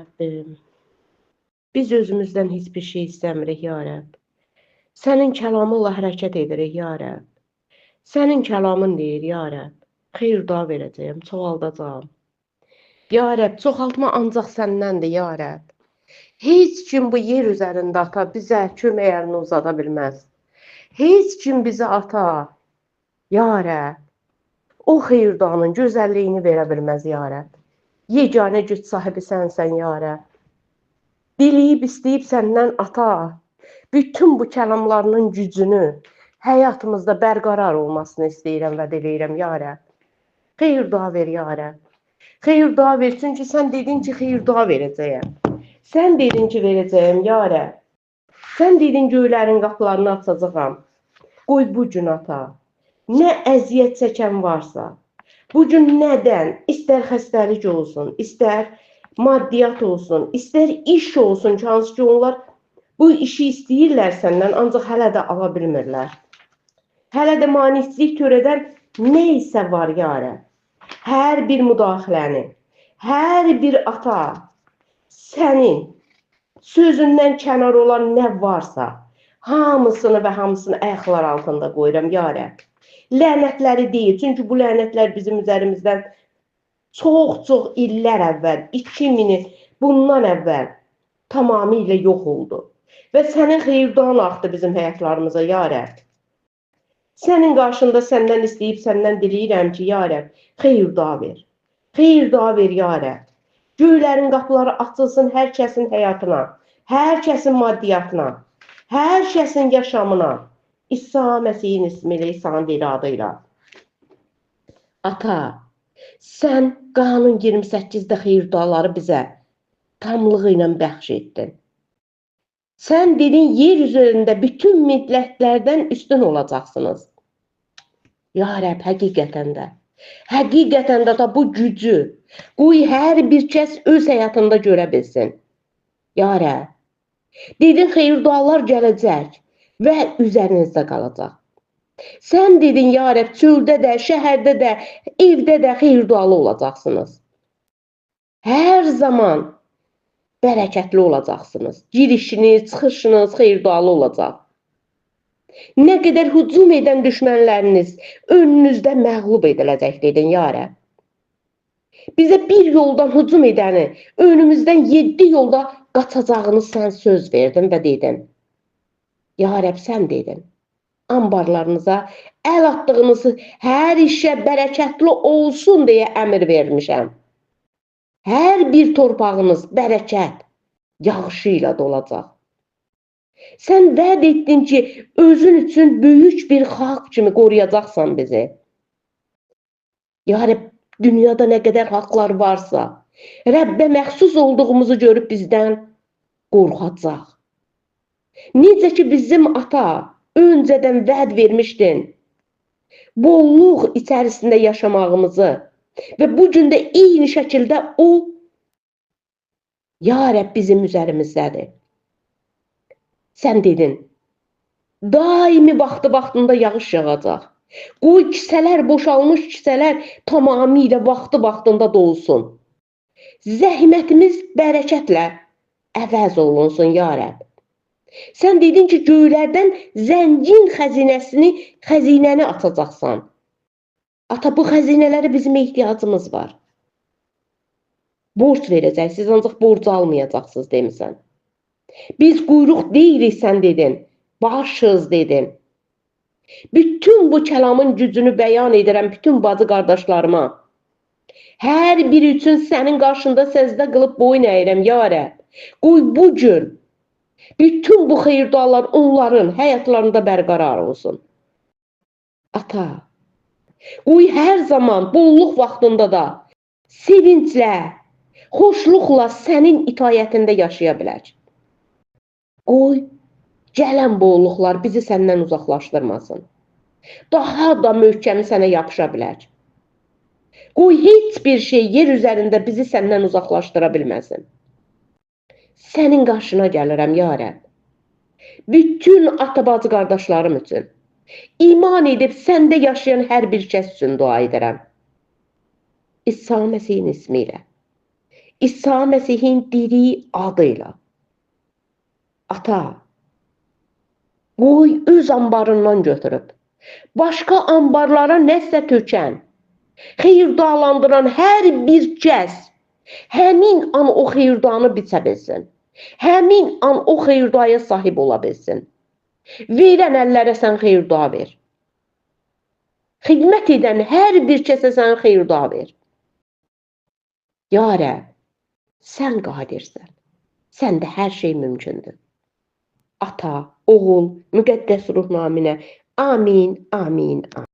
Rəbbim, biz özümüzdən heç bir şey istəmirik, ya Rəbb. Sənin kəlamınla hərəkət edirik, ya Rəbb. Sənin kəlamın deyir, ya Rəbb. Xeyir dua verəcəyəm, çoxaldacağam. Ya Rəbb, çoxaltma ancaq səndəndir, ya Rəbb. Heç kim bu yer üzərində, ata, bizə kömək əlini uzada bilməz. Heç kim bizə, ata, ya Rəbb, o xeyir duanın gözəlliyini verə bilməz, ya Rəbb. Yeganə güc sahibi sənsən, ya Rəbb. Diliyib, istəyib səndən, ata, bütün bu kəlamlarının gücünü həyatımızda bərqərar olmasını istəyirəm və diləyirəm, ya Rəbb. Xeyir dua ver, ya Rəbb. Xeyir dua ver, çünki sən dedin ki, xeyir dua verəcəyəm. Sən dedin ki, verəcəyəm, ya Rəbb. Sən dedin göylərin qapılarını açacağam. Qoy bu gün, ata, nə əziyyət çəkən varsa, bu gün nədən, istər xəstəlik olsun, istər maddiyyat olsun, istər iş olsun ki, hansı ki, onlar bu işi istəyirlər səndən, ancaq hələ də ala bilmirlər. Hələ də maneçilik törədən nə isə var, ya Rəbb. Hər bir müdaxiləni, hər bir ata, sənin sözündən kənar olan nə varsa, hamısını və hamısını ayaqlar altında qoyuram, ya Rəbb. Lənətləri deyil, çünki bu lənətlər bizim üzərimizdən çox illər əvvəl, 2000 bundan əvvəl tamamilə yox oldu. Və sənin xeyir duan axdı bizim həyatlarımıza, ya Rəbb. Sənin qarşında səndən istəyib, səndən diləyirəm ki, ya Rəbb, xeyir dua ver. Xeyir dua ver, ya Rəbb. Göylərin qapıları açılsın hər kəsin həyatına, hər kəsin maddiyyatına, hər kəsin yaşamına. İsa Məsihin ismiyle, İsa'nın adıyla. Ata, sən Qanun 28-də xeyir duaları bizə tamlığı ilə bəxş etdin. Sən dedin, yer üzərində bütün millətlərdən üstün olacaqsınız. Ya Rəbb, həqiqətən də da bu gücü, qoy hər bir kəs öz həyatında görə bilsin. Ya Rəbb, dedin, xeyir dualar gələcək və üzərinizdə qalacaq. Sən dedin, ya Rəbb, çöldə də, şəhərdə də, evdə də xeyir dualı olacaqsınız. Hər zaman bərəkətli olacaqsınız. Girişiniz, çıxışınız xeyir dualı olacaq. Nə qədər hücum edən düşmənləriniz önünüzdə məğlub ediləcək, dedin, ya Rəbb. Bizə bir yoldan hücum edəni, önümüzdən 7 yolda qaçacağını sən söz verdin və dedin. Ya Rəbb, sən dedin, ambarlarınıza əl atdığınız hər işə bərəkətli olsun deyə əmr vermişəm. Hər bir torpağınız bərəkət, yağışı ilə dolacaq. Sən vəd etdin ki, özün üçün böyük bir xalq kimi qoruyacaqsan bizi. Ya Rəbb, dünyada nə qədər xalqlar varsa, Rəbbə məxsus olduğumuzu görüb bizdən qorxacaq. Necə ki, bizim ata öncədən vəd vermişdin, bolluq içərisində yaşamağımızı və bugün də eyni şəkildə o, ya Rəbb, bizim üzərimizdədir. Sən dedin, daimi vaxtında yağış yağacaq. Qoy kisələr, boşalmış kisələr tamamilə vaxtında dolsun. Zəhmətimiz bərəkətlə əvəz olunsun, ya Rəbb. Sən dedin ki, göylərdən zəngin xəzinəni atacaqsan. Ata, bu xəzinələrə bizim ehtiyacımız var. Borc verəcəksiniz, ancaq borcu almayacaqsınız demisən. Biz quyruq deyirik, sən dedin, başız dedin. Bütün bu kəlamın gücünü bəyan edirəm bütün bacı qardaşlarıma. Hər biri üçün sənin qarşında səzdə qılıb boyun əyirəm, ya Rəbb. Qoy bu gün bütün bu xeyir dualar onların həyatlarında bərqərar olsun. Ata, qoy hər zaman bolluq vaxtında da sevinclə, xoşluqla sənin itayətində yaşaya bilək. Qoy gələn bolluqlar bizi səndən uzaqlaşdırmasın. Daha da möhkəmi sənə yapışa bilək. Qoy heç bir şey yer üzərində bizi səndən uzaqlaşdıra bilməsin. Sənin qarşına gəlirəm, ya Rəbb. Bütün ata-bacı qardaşlarım üçün, iman edib səndə yaşayan hər bir kəs üçün dua edirəm. İsa Məsihin ismiyle. İsa Məsihin diri adıyla. Ata, qoy öz anbarından götürüb, başqa anbarlara nəsə tökən, xeyirdalandıran hər bir kəs həmin an o xeyirdanı biçə bilsin. Həmin an o xeyirdaya sahib ola bilsin. Verən əllərə sən xeyirda ver. Xidmət edən hər bir kəsə sən xeyirda ver. Ya Rəbb, sən qadirsən. Səndə hər şey mümkündür. Ata, oğul, müqəddəs ruh naminə. Amin, amin, amin.